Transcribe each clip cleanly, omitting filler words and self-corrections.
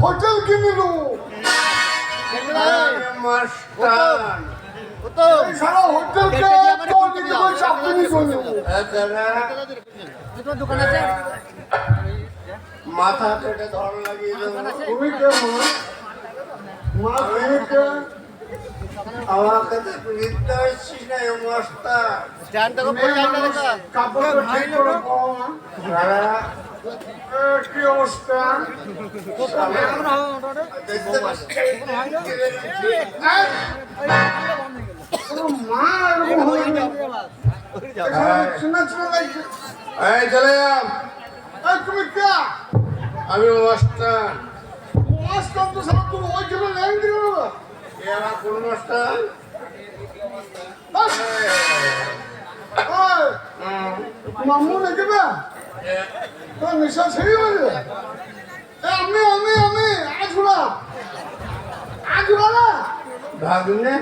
Hotel কিনে নেবো সারা হোটেলকে মাথা কেটে ধর লাগিয়ে দেবো। তুমি কে মা? তুমি কে? আমাকে তো নিতে আসছিস না কাপড় ঠিক করে পাও না। কি অবস্থা? মা শোনা শোনা লাগছে। চলে তুমি কে? আমি মাস্টার। মাস্টার তো সব তুমি ওই জন্য লেন দিল না। আমার কোন মাস্টার? মামু দেখবে তো নেশা ছেড়ে যাবে। আমি আজ না ভাগ্নে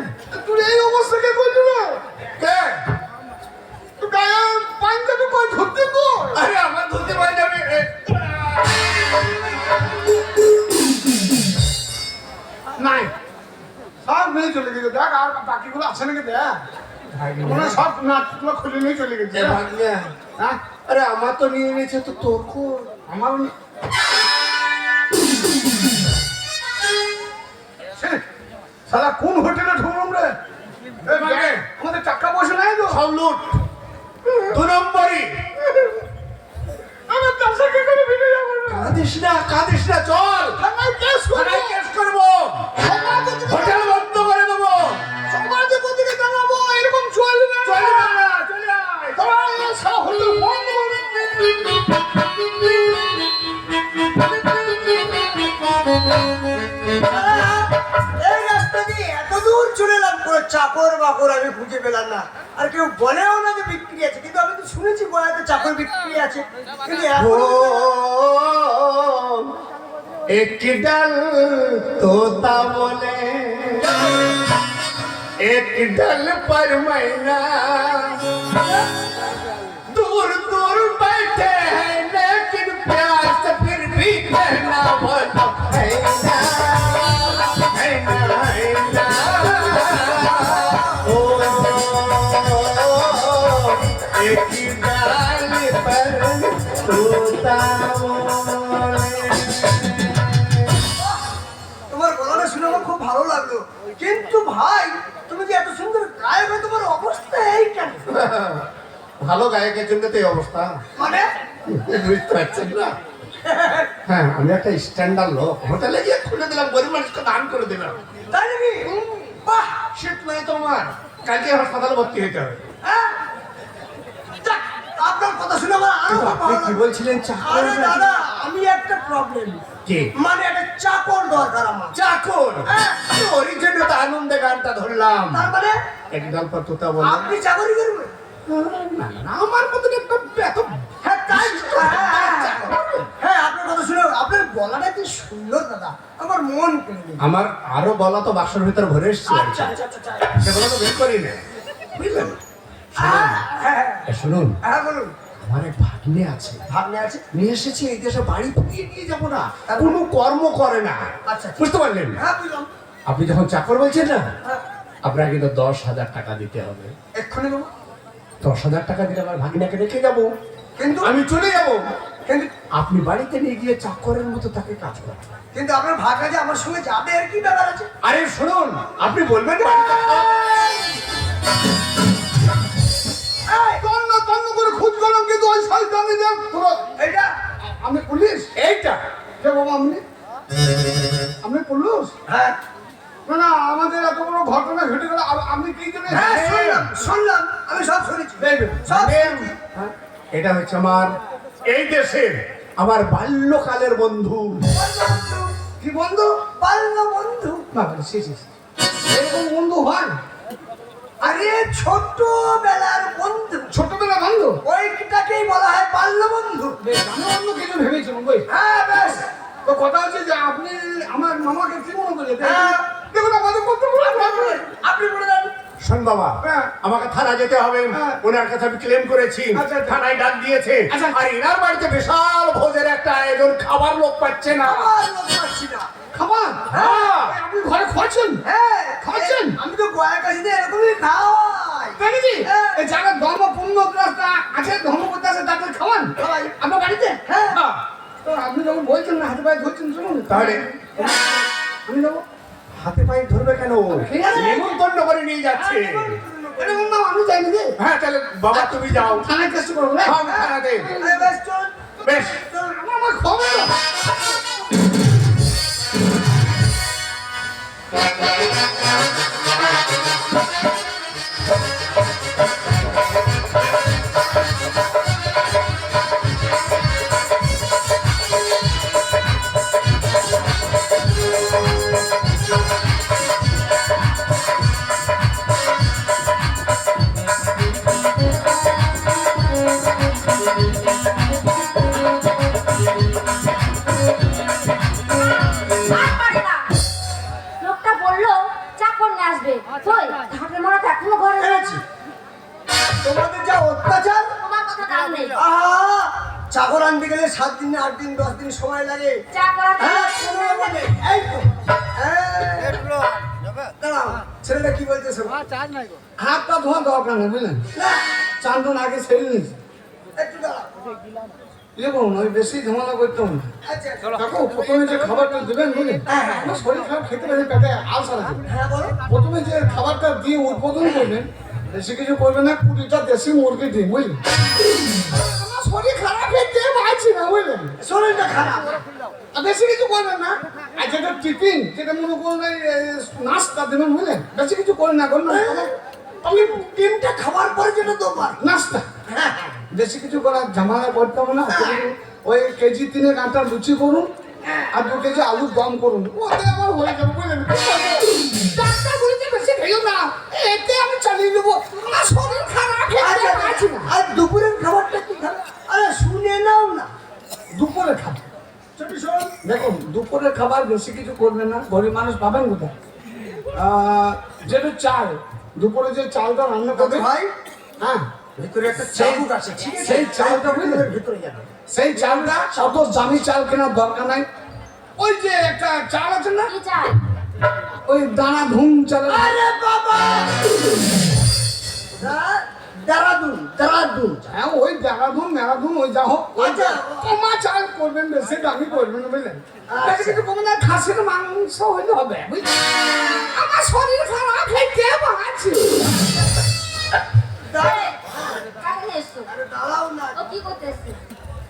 তুই এই অবস্থা কে করছিল? কে? তুই গায়ে পাঞ্জাবি কই ধরতে তো? আরে আমার ধরতে পারে যাবে। নাই সব নিয়ে চলে গেছে। দেখ আর বাকিগুলো আছে নাকি দেখ। মনে সব নাটগুলো খুলে নিয়ে চলে গেছে। ভাগ্নে হ্যাঁ আরে আমার তো নিয়ে নিয়েছে তো তোর কোন? আমার সালা কোন হোটেলে ঢুকলাম রে? আমাদের টাকা পয়সা নাই তো। সব লুট 2 নম্বরই। আমার চাষাকে করে ভিড়ে যাবো না। কাঁদিস না চল থানায় কেস করবো। থানায় কেস করবো। হোটেল বন্ধ করে দেবো। সমাজে প্রতিকে জানাবো এরকম চলবে না। চলবে না, চলে আয়। তোমার সব হোটেল বন্ধ করে এই রাস্তা দিয়ে এত দূর চলে এলাম, কোনো চাকর বাকর আমি খুঁজে পেলাম না। আর কেউ বলেও না যে বিক্রি আছে, কিন্তু আমি তো শুনেছি বয়াতে চাকর বিক্রি আছে, কিন্তু ও एक डल तोता बोले एक डल पर मैना दूर दूर बैठे हैं लेकिन प्यार से फिर भी कहना बोलो है ना, है ना, है ना। ओ एक डल पर तोता খুব ভালো লাগলো, কিন্তু ভাই তুমি যে এত সুন্দর গায়ক হয়, তোমার অবস্থা এই কেন? ভালো গায়কের জন্য তো এই অবস্থা, মানে বুঝতে পারছেন না? হ্যাঁ, আমি একটা স্ট্যান্ডার্ড লোক, হোটেলে গিয়ে খুলে দিলাম, গরিব মানুষকে দান করে দিলাম। তাই নাকি? বাহ, শীত নাই তোমার, কালকে হাসপাতালে ভর্তি হতে হবে। হ্যাঁ? যাক, আপনার কথা শুনে আমার আরো কিন্তু খুব আপনি ভালো কি লাগলো। বলছিলেন? চাকর আরে দাদা, আমি একটা প্রবলেম, কি? মানে একটা চাকর দরকার আমার। চাকর? হ্যাঁ। ওরই জন্য তো আনন্দে গানটা ধরলাম। তার মানে এক ডাল পর তোতা বলে আপনি চাকরি করবেন? না না, আমার মতন একটা এত হ্যাঁ, তাই তো, হ্যাঁ, আপনার কথা শুনে আপনার গলাটা কি সুন্দর দাদা, আমার মন কেড়ে নিল। আমার আরো বলা তো বাক্সের ভিতরে ভরে এসছে, আচ্ছা আচ্ছা আচ্ছা, সেগুলো তো বের করি না, বুঝলেন? হ্যাঁ, হ্যাঁ, শুনুন, হ্যাঁ বলুন। আমার এক ভাগ্নে আছে, ভাবনা আছে। নিয়ে এসেছি এই দেশে, বাড়ি ফিরিয়ে নিয়ে যাবো না, কোনো কর্ম করে না। আচ্ছা। বুঝতে পারলেন? হ্যাঁ বুঝলাম। আপনি যখন চাকর বলছেন না, হ্যাঁ, আপনার কিন্তু 10,000 টাকা দিতে হবে। এক্ষুনি দেবো। 10,000 টাকা দিলে আমার ভাগিনাকে রেখে যাবো, কিন্তু আমি চলে যাবো। কিন্তু আপনি বাড়িতে নিয়ে গিয়ে চাকরের মতো তাকে কাজ করেন। কিন্তু আপনার ভাগনা যে আমার সঙ্গে যাবে, আর কি ব্যাপার আছে? আরে শুনুন, আপনি বলবেন বাড়িতে এই, তন্ন তন্ন করে খোঁজ করলাম কিন্তু ওই শয়তানি যে পুরো এইটা আমি পুলিশ। এইটা কে বাবা আপনি পুলিশ? হ্যাঁ না না, আমাদের এত বড় ঘটনা ঘটে গেল, আপনি কি জানেন? হ্যাঁ শুনলাম শুনলাম, আমি সব শুনেছি সব শুনেছি। এটা হচ্ছে আমার এই দেশের আমার বাল্যকালের বন্ধু। কি বন্ধু? বাল্য বন্ধু। বাবা শেষ এরকম বন্ধু হয়? আরে ছোটবেলার বন্ধু, ছোটবেলা বন্ধু? ওইটাকেই বলা হয় বাল্য বন্ধু। বেশ, আমি অন্য কিছু ভেবেছিলাম। বই হ্যাঁ বেশ। তো কথা হচ্ছে যে আপনি আমার মামাকে কি মনে করলেন? হ্যাঁ। দেখুন আমাদের কত বড় ঘটনা। আপনি বলে দেন। শোন বাবা, হ্যাঁ। আমাকে থানা যেতে হবে, হ্যাঁ। ওনার কাছে আমি ক্লেম করেছি, আচ্ছা, আচ্ছা। থানায় ডাক দিয়েছে। আচ্ছা। আর এনার বাড়িতে বিশাল ভোজের একটা আয়োজন, খাবার লোক পাচ্ছে না। আমার লোক পাচ্ছি না। খাবার? হ্যাঁ। এই, আপনি ঘরে খাচ্ছেন? হ্যাঁ খাচ্ছেন? আমি তো গয়ার কাছে এরকমই খাওয়াই। তাই নাকি? হ্যাঁ। এই যারা ধর্ম পূর্ণ রাস্তা আছে, ধর্ম করতে আছে, তাদের খাওয়ান? খাওয়াই। আপনার বাড়িতে? হ্যাঁ। তো আপনি যখন বলছেন না হাতে পায়ে ধরছেন, শুনুন তাহলে আমি যাবো। হাতে পায়ে ধরবে কেন? ঠিক আছে। নেমন্তন্ন করে নিয়ে যাচ্ছে। এটা বললাম আমি যাই নাকি? হ্যাঁ, তাহলে বাবা তুমি যাও। থানায় কেস করবো না? হ্যাঁ, থানাতে। এই বেশ চল। বেশ। আমার খবর তো। আর পারে না। লোকটা বললো চাকর নিয়ে আসবে। কই? ঢাকের মরাটা এখনো ঘরে রয়েছে। তোমাদের যা অত্যাচার। তোমার কথা কান নেই। আহা, চাকর আনতে গেলে 7 দিন 8 দিন 10 দিন সময় লাগে। চাকর আনতে হ্যাঁ, গেলে সময় লাগে। এই তো। দাঁড়াও, ছেলেটা কি বলছে শোনো। হাতটা ধোয়া দরকার নেই, বুঝলেন? না, চান্দন আগে সেরে নিয়েছে। একটু দাঁড়াও। ইয়ে করুন, ওই বেশি ঝামেলা করতে হবে না। আচ্ছা, কাকু, প্রথমে যে খাবারটা দেবেন, বুঝলেন? আমার শরীর খারাপ, খেতে পারি, পেটে আলসার আছে। হ্যাঁ বলো। প্রথমে যে খাবারটা দিয়ে উদ্বোধন করবেন, বেশি কিছু করবেন না, 20টা দেশি মুরগি দিন, বুঝলেন? আমার শরীর খারাপ, খেতে পারছি না, বুঝলেন? শরীরটা খারাপ। আর বেশি কিছু করবেন না। আর যেটা টিফিন, যেটা মনে করুন এই নাস্তা দেবেন, বুঝলেন? বেশি কিছু করেন না, করুন না। আমি ডিমটা খাবার পরে যেটা দোবার। নাস্তা বেশি কিছু করার ঝামেলা করতে হবে না। ওই কেজি 3 আটা লুচি করুন আর 2 কেজি আলুর দম করুন, ওতে আমার হয়ে যাবে, বুঝলেন? ডাক্তার বলেছে বেশি খেও না, এতে আমি চালিয়ে দেবো। আমার শরীর খারাপ, খেতে পারছি না। আর দুপুরের খাবারটা কি খাবে? আরে শুনে নাও না। দুপুরে খাবো। দেখুন, দুপুরের খাবার বেশি কিছু করবেন না, গরিব মানুষ পাবেন কোথায়? যেটা চাল, দুপুরে যে চালটা রান্না করবে, ভাই হ্যাঁ, ভিতরে একটা চাবুক আছে, ঠিক আছে? সেই চালটা বুঝলেন? ভিতরে যাবে। সেই চালটা অত দামি চাল কেনার দরকার নাই। ওই যে একটা চাল আছে না, কি চাই? ওই দানা ধুম চাল। আরে বাবা, দারাদুন দারাদুন। হ্যাঁ, ওই দেখাধুম মেরাধুম, ওই যা হোক, ওই আচ্ছা। কমা চাল করবেন, বেশি দামি করবেন না, বুঝলেন? বেশি কিছু করবেন না, খাসির মাংস হইলে হবে, বুঝলেন? আমার শরীর খারাপ, খেতে পারছি। কাকে নিয়ে এসছো? আরে দাঁড়াও না। ও কি করতে এসছে?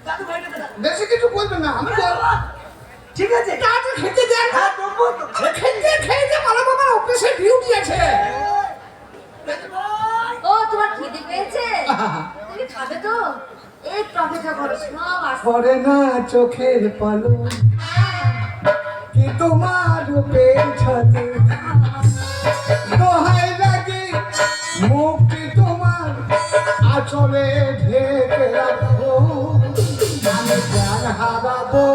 দাদু ভাইটা দাঁড়াও। বেশি কিছু করবেন না, আমি ঠিক আছে। কাজে খেতে দেন। হ্যাঁ দেবো তো। খেতে খেতে ভালো বাবার অফিসে ডিউটি আছে। ও তোমার খিদে পেয়েছে? তুমি খাবে তো? একটু অপেক্ষা করো, সব আসবে। পরে না চোখের পলক কি তোমার রূপের ছাতে, দোহাই লাগে মুক্তি তোমার আঁচলে ঢেকে রাখো। আমি প্রাণ হারাবো,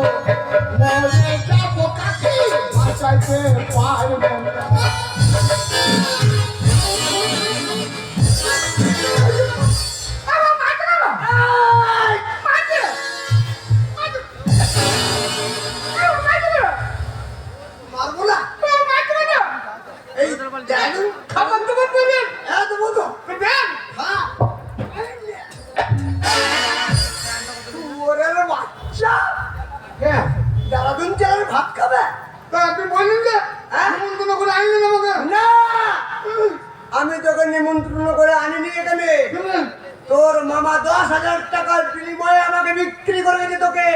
মরে যাবো, কাকে বাঁচাইতে পারবো না। আমার রে? তোর মামা 10,000 টাকার বিনিময়ে আমাকে বিক্রি করে গেছে তোকে।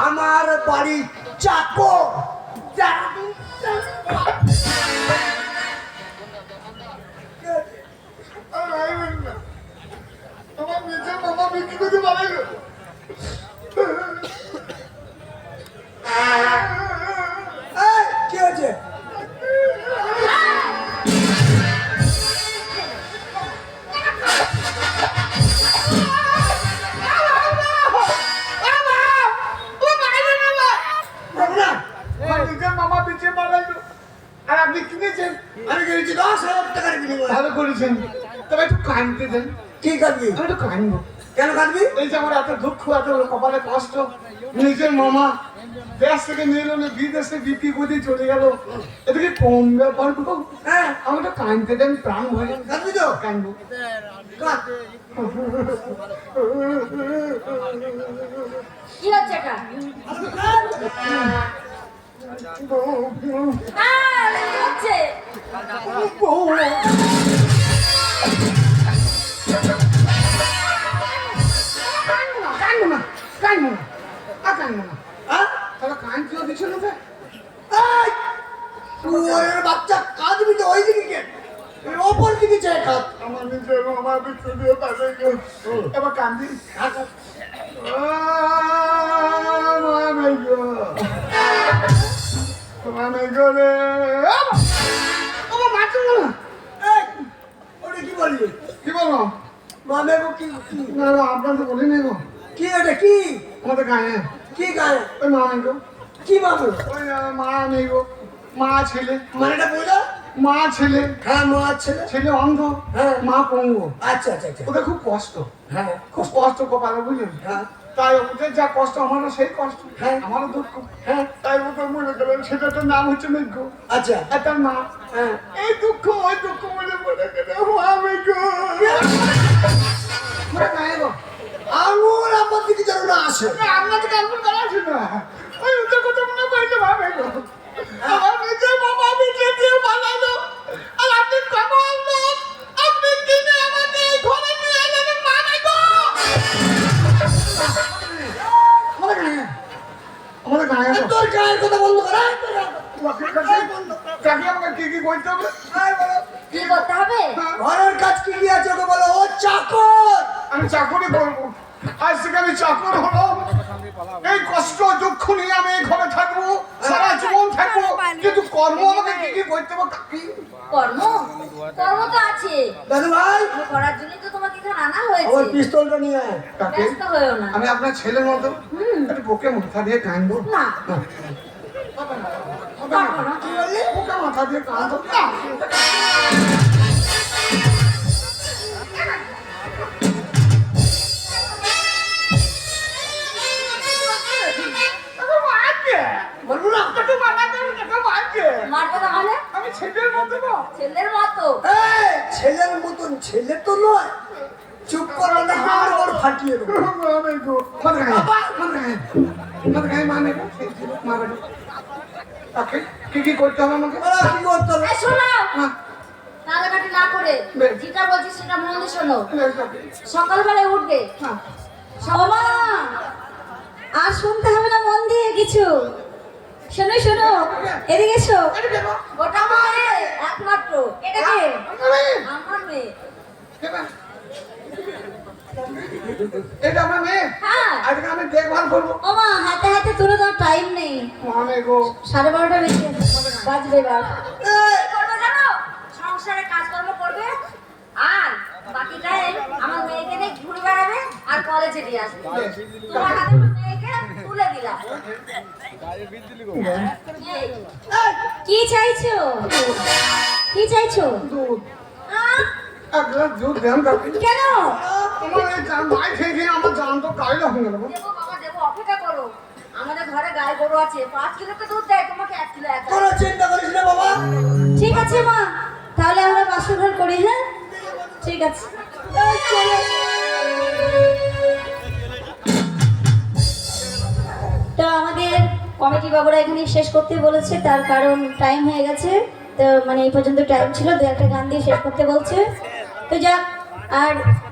আমার বাড়ি চাকর। আমার নিজের মামা বিক্রি করতে পারে না। এই, কি হয়েছে? বাবুরা, আমার নিজের মামা বেঁচে মারাইলো আর আপনি কিনেছেন। আমি কিনেছি 10,000 টাকার বিনিময়ে। ভালো করেছেন, তবে একটু কাঁদতে দেন। কি কাঁদবি? আমি একটু কাঁদবো। কেন কাঁদবি? এই যে আমার এত দুঃখ, এত কপালে কষ্ট, নিজের মামা দেশ থেকে নিয়ে এলো না, বিদেশে বিক্রি করে দিয়ে চলে গেল, এদিকে কম ব্যাপার গো। হ্যাঁ, আমি একটু কাঁদতে দেন, প্রাণ ভরে কাঁদবি তো? কাঁদবো। কাঁদ। কি হচ্ছে এটা? কি হচ্ছে? কাঁদবো না, কাঁদবো না, আর কাঁদবো না। হ্যাঁ? তাহলে কাঁদতেও দিচ্ছ না তো? এই, শুয়োরের বাচ্চা, কাঁদবি তো ওই দিকে কেন? তুই ওপর দিকে চেয়ে কাঁদ। আমার নিজের মামা বিক্রি দিয়ে পাশে গেল, এবার কান্দি। মামে গো, মামে গো রে, আমার মারছো না। এই, ওটা কি বললি? কি বলো? মামে গো কি? না না, আপনার তো বলিনি গো। কি এটা কি? আমাদের গায়ে কি গায়ে? ওই মামে গো, কি মামু? ওই মা নেই গো, মা ছেলে, মানেটা বোঝা? মা ছেলে, হ্যাঁ, মা ছেলে। ছেলে অন্ধ, হ্যাঁ। মা পঙ্গু। আচ্ছা আচ্ছা আচ্ছা। ওদের খুব কষ্ট, হ্যাঁ খুব কষ্ট কপালে, বুঝলেন? হ্যাঁ তাই ওদের যা কষ্ট, আমারও সেই কষ্ট, হ্যাঁ। আমারও দুঃখ। হ্যাঁ তাই ওদের মনে করেন সেটার নাম হচ্ছে মেঘ। আচ্ছা আর তার মা, হ্যাঁ। এই দুঃখ ওই দুঃখ মনে মনে করে মা মেঘ। মনে গায়ে গো, আঙুল আমার দিকে যেন না আসে। আপনার তো কেমন করা আছে না, ওই ওদের কথা মনে পড়ছে মা মেঘ। আমার নিজের মামা বিক্রি দিয়ে বানালো, আর আপনি কমাল লোক, আপনি কিনে আমাকে এই ঘরে নিয়ে এলেন মা মেঘ। আমাদের গায়ে, আমাদের গায়ে গো। তোর গায়ের কথা বন্ধ কর। কাকে আমাকে কি কি করতে হবে? কি করতে হবে? ঘরের কাজ কি কি আছে ওকে বলো। ও চাকর। আমি চাকরি করবো, আজ থেকে আমি চাকর হলাম। এই কষ্ট দুঃখ নিয়ে আমি এই ঘরে থাকবো, সারা জীবন থাকবো, কিন্তু কর্ম আমাকে কি কি করতে হবে কাকি? কর্ম? কর্ম তো আছে, দাদু ভাই, কর্ম করার জন্যই তো তোমাকে এখানে আনা আমার হয়েছে। পিস্তলটা নিয়ে আয়। কাকি, ব্যস্ত হয়েও না। আমি আপনার ছেলের মতো একটু বুকে মাথা দিয়ে কাঁদবো। না, পারবো না। কি বললি? বুকে মাথা দিয়ে কাঁদবো না। বলবো না? মারবে না মানে? আমি ছেলের মতো না। ছেলের মতো। এই, ছেলের মতন ছেলে তো নয়। চুপ কর, না হাড় ওর ফাটিয়ে দেবো। মামে গো, মাথা গায়ে, মাথা গায়ে মানে গো, মারে গো। কাকি, কি কি করতে হবে আমাকে? বলো, কি করতে হবে? এই শোনো, হ্যাঁ, কাটাকাটি না করে বেশ। যেটা বলছি সেটা মন দিয়ে শোনো। বেশ কাকি। সকালবেলায় উঠবে, হ্যাঁ। সবা আর শুনতে হবে না মন দিয়ে কিছু। শোনো শোনো, এদিকে এসো। ওটা আমার মেয়ে, একমাত্র। এটা কে? আমার মেয়ে। এটা আমার মেয়ে, হ্যাঁ। আজকে আমি দেখভাল করবো। ওমা, হাতে হাতে তুলে দাও, টাইম নেই। মামে গো, 12:30 বেজে গেছে, বাজবে এবার। এই, কি করবে জানো? সংসারে কাজকর্ম করবে আর বাকি টাইম আমার মেয়েকে নিয়ে ঘুরে বেড়াবে আর কলেজে দিয়ে আসবে। তোমার হাতে আমার মেয়েকে তুলে দিলাম। এই, কি চাইছো? কি চাইছো? দুধ, আহ, এক গ্লাস দুধ দেন কাকি। কেন? আমার এই জান মাই খেয়ে খেয়ে আমার জান তো কাইলা হয়ে গেল। দেবো বাবা, দেবো, অপেক্ষা করো। আমাদের ঘরে গাই গরু আছে, 5 কিলো তো দুধ দেয়, তোমাকে 1 কিলো একা। কোনো চিন্তা করিস না বাবা। ঠিক আছে মা, তাহলে আমরা বাসরঘর করি। হ্যাঁ, ঠিক আছে। এই, চলো। তো আমাদের কমিটি বাবুরা এখানে শেষ করতে বলেছে, তার কারণ টাইম হয়ে গেছে। তো মানে এই পর্যন্ত টাইম ছিল, দু একটা গান দিয়ে শেষ করতে বলছে। তো যাক, আর